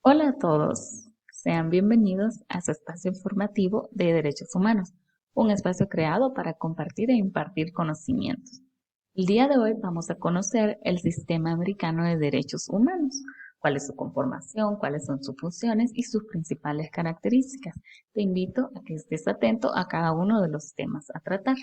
Hola a todos, sean bienvenidos a su espacio informativo de Derechos Humanos, un espacio creado para compartir e impartir conocimientos. El día de hoy vamos a conocer el Sistema Americano de Derechos Humanos, cuál es su conformación, cuáles son sus funciones y sus principales características. Te invito a que estés atento a cada uno de los temas a tratar.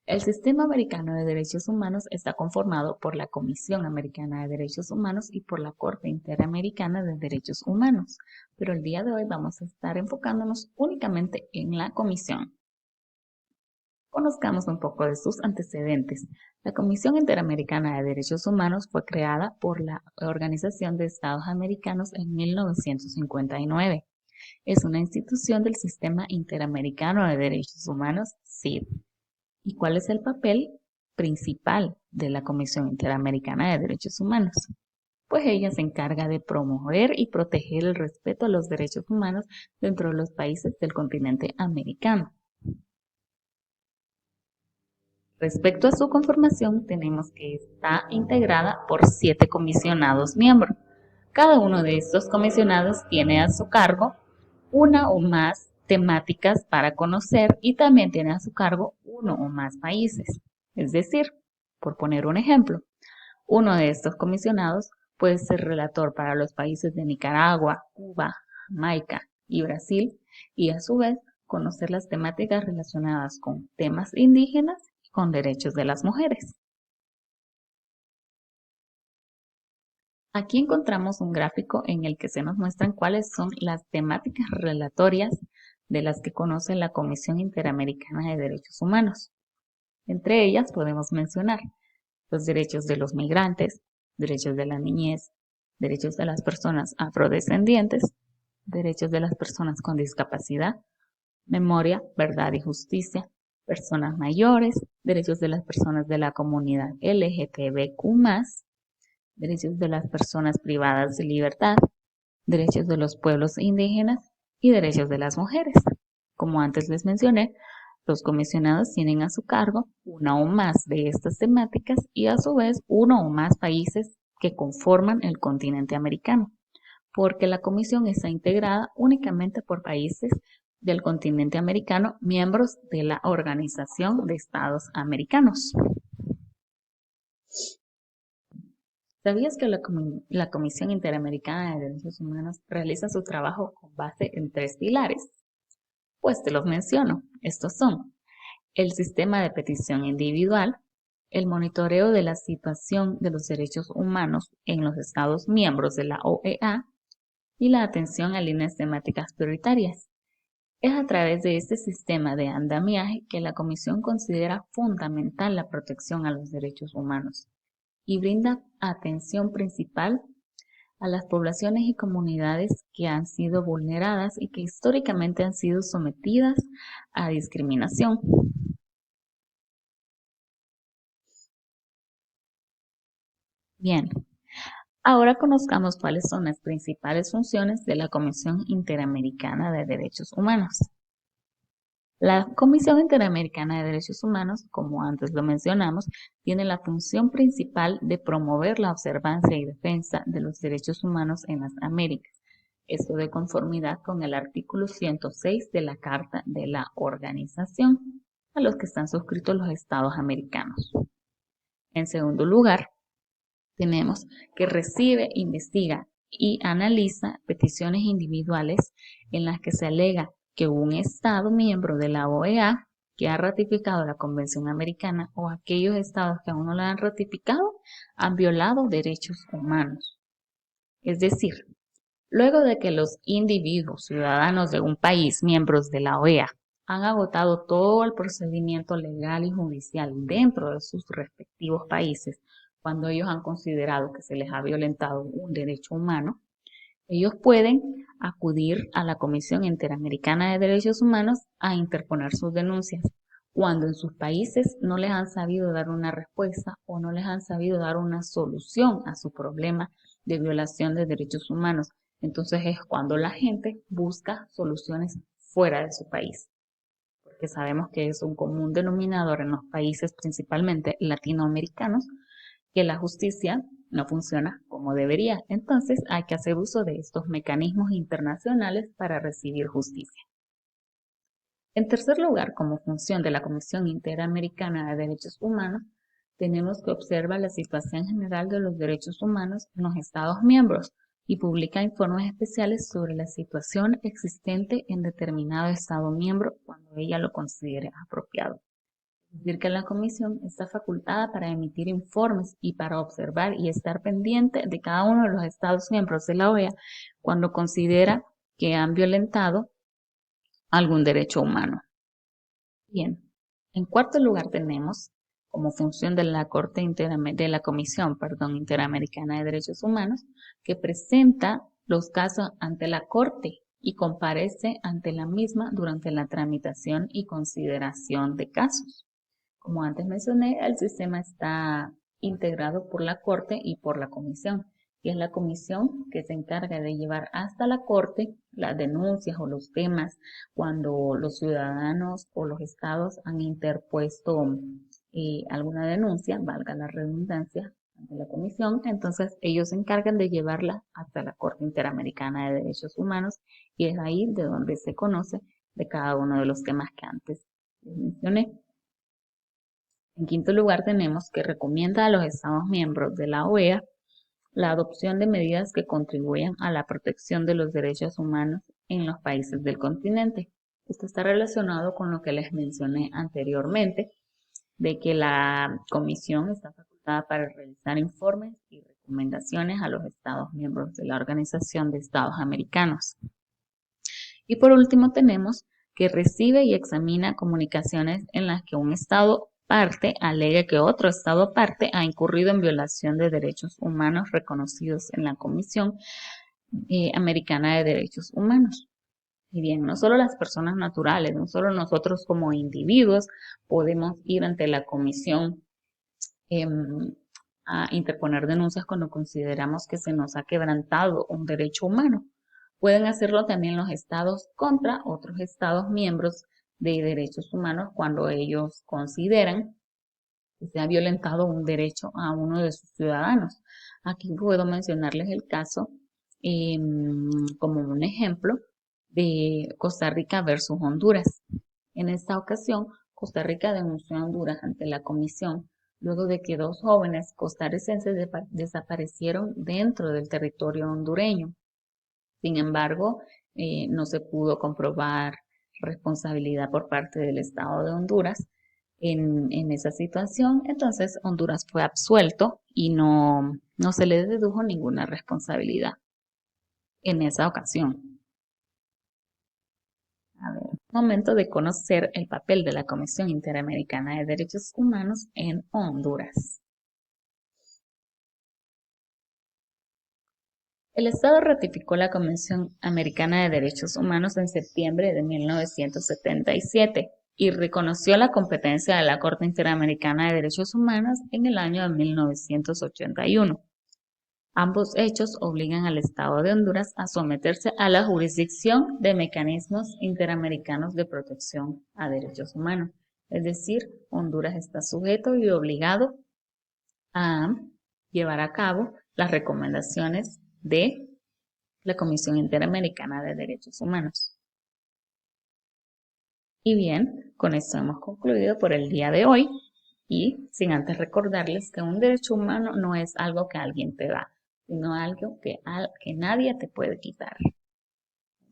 El Sistema Americano de Derechos Humanos está conformado por la Comisión Americana de Derechos Humanos y por la Corte Interamericana de Derechos Humanos, pero el día de hoy vamos a estar enfocándonos únicamente en la Comisión. Conozcamos un poco de sus antecedentes. La Comisión Interamericana de Derechos Humanos fue creada por la Organización de Estados Americanos en 1959. Es una institución del Sistema Interamericano de Derechos Humanos, SID. ¿Y cuál es el papel principal de la Comisión Interamericana de Derechos Humanos? Pues ella se encarga de promover y proteger el respeto a los derechos humanos dentro de los países del continente americano. Respecto a su conformación, tenemos que está integrada por 7 comisionados miembros. Cada uno de estos comisionados tiene a su cargo una o más temáticas para conocer y también tiene a su cargo uno o más países. Es decir, por poner un ejemplo, uno de estos comisionados puede ser relator para los países de Nicaragua, Cuba, Jamaica y Brasil y a su vez conocer las temáticas relacionadas con temas indígenas y con derechos de las mujeres. Aquí encontramos un gráfico en el que se nos muestran cuáles son las temáticas relatorias de las que conoce la Comisión Interamericana de Derechos Humanos. Entre ellas podemos mencionar los derechos de los migrantes, derechos de la niñez, derechos de las personas afrodescendientes, derechos de las personas con discapacidad, memoria, verdad y justicia, personas mayores, derechos de las personas de la comunidad LGTBQ+, derechos de las personas privadas de libertad, derechos de los pueblos indígenas y derechos de las mujeres. Como antes les mencioné, los comisionados tienen a su cargo una o más de estas temáticas y a su vez uno o más países que conforman el continente americano, porque la comisión está integrada únicamente por países del continente americano, miembros de la Organización de Estados Americanos. ¿Sabías que la Comisión Interamericana de Derechos Humanos realiza su trabajo con base en 3 pilares? Pues te los menciono. Estos son el sistema de petición individual, el monitoreo de la situación de los derechos humanos en los Estados miembros de la OEA y la atención a líneas temáticas prioritarias. Es a través de este sistema de andamiaje que la Comisión considera fundamental la protección a los derechos humanos y brinda atención principal a las poblaciones y comunidades que han sido vulneradas y que históricamente han sido sometidas a discriminación. Bien, ahora conozcamos cuáles son las principales funciones de la Comisión Interamericana de Derechos Humanos. La Comisión Interamericana de Derechos Humanos, como antes lo mencionamos, tiene la función principal de promover la observancia y defensa de los derechos humanos en las Américas, esto de conformidad con el artículo 106 de la Carta de la Organización, a los que están suscritos los Estados americanos. En segundo lugar, tenemos que recibe, investiga y analiza peticiones individuales en las que se alega que un Estado miembro de la OEA que ha ratificado la Convención Americana o aquellos estados que aún no la han ratificado han violado derechos humanos. Es decir, luego de que los individuos ciudadanos de un país miembros de la OEA han agotado todo el procedimiento legal y judicial dentro de sus respectivos países, cuando ellos han considerado que se les ha violentado un derecho humano, ellos pueden acudir a la Comisión Interamericana de Derechos Humanos a interponer sus denuncias cuando en sus países no les han sabido dar una respuesta o no les han sabido dar una solución a su problema de violación de derechos humanos. Entonces es cuando la gente busca soluciones fuera de su país, porque sabemos que es un común denominador en los países principalmente latinoamericanos que la justicia no funciona como debería. Entonces hay que hacer uso de estos mecanismos internacionales para recibir justicia. En tercer lugar, como función de la Comisión Interamericana de Derechos Humanos, tenemos que observar la situación general de los derechos humanos en los Estados miembros y publica informes especiales sobre la situación existente en determinado Estado miembro cuando ella lo considere apropiado. Es decir, que la Comisión está facultada para emitir informes y para observar y estar pendiente de cada uno de los Estados miembros de la OEA cuando considera que han violentado algún derecho humano. Bien, en cuarto lugar tenemos como función de la Comisión Interamericana de Derechos Humanos que presenta los casos ante la Corte y comparece ante la misma durante la tramitación y consideración de casos. Como antes mencioné, el sistema está integrado por la Corte y por la Comisión, y es la Comisión que se encarga de llevar hasta la Corte las denuncias o los temas cuando los ciudadanos o los estados han interpuesto alguna denuncia, valga la redundancia, ante la Comisión. Entonces ellos se encargan de llevarla hasta la Corte Interamericana de Derechos Humanos y es ahí de donde se conoce de cada uno de los temas que antes les mencioné. En quinto lugar, tenemos que recomienda a los Estados miembros de la OEA la adopción de medidas que contribuyan a la protección de los derechos humanos en los países del continente. Esto está relacionado con lo que les mencioné anteriormente, de que la Comisión está facultada para realizar informes y recomendaciones a los Estados miembros de la Organización de Estados Americanos. Y por último, tenemos que recibe y examina comunicaciones en las que un Estado parte alegue que otro Estado parte ha incurrido en violación de derechos humanos reconocidos en la Comisión Americana de Derechos Humanos. Y bien, no solo las personas naturales, no solo nosotros como individuos podemos ir ante la Comisión a interponer denuncias cuando consideramos que se nos ha quebrantado un derecho humano. Pueden hacerlo también los estados contra otros estados miembros de derechos humanos cuando ellos consideran que se ha violentado un derecho a uno de sus ciudadanos. Aquí puedo mencionarles el caso como un ejemplo de Costa Rica versus Honduras. En esta ocasión, Costa Rica denunció a Honduras ante la Comisión luego de que dos jóvenes costarricenses desaparecieron dentro del territorio hondureño. Sin embargo, no se pudo comprobar responsabilidad por parte del Estado de Honduras en esa situación. Entonces, Honduras fue absuelto y no se le dedujo ninguna responsabilidad en esa ocasión. A ver, momento de conocer el papel de la Comisión Interamericana de Derechos Humanos en Honduras. El Estado ratificó la Convención Americana de Derechos Humanos en septiembre de 1977 y reconoció la competencia de la Corte Interamericana de Derechos Humanos en el año de 1981. Ambos hechos obligan al Estado de Honduras a someterse a la jurisdicción de mecanismos interamericanos de protección a derechos humanos. Es decir, Honduras está sujeto y obligado a llevar a cabo las recomendaciones de la Comisión Interamericana de Derechos Humanos. Y bien, con esto hemos concluido por el día de hoy y sin antes recordarles que un derecho humano no es algo que alguien te da, sino algo que nadie te puede quitar.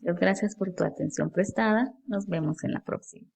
Muchas gracias por tu atención prestada. Nos vemos en la próxima.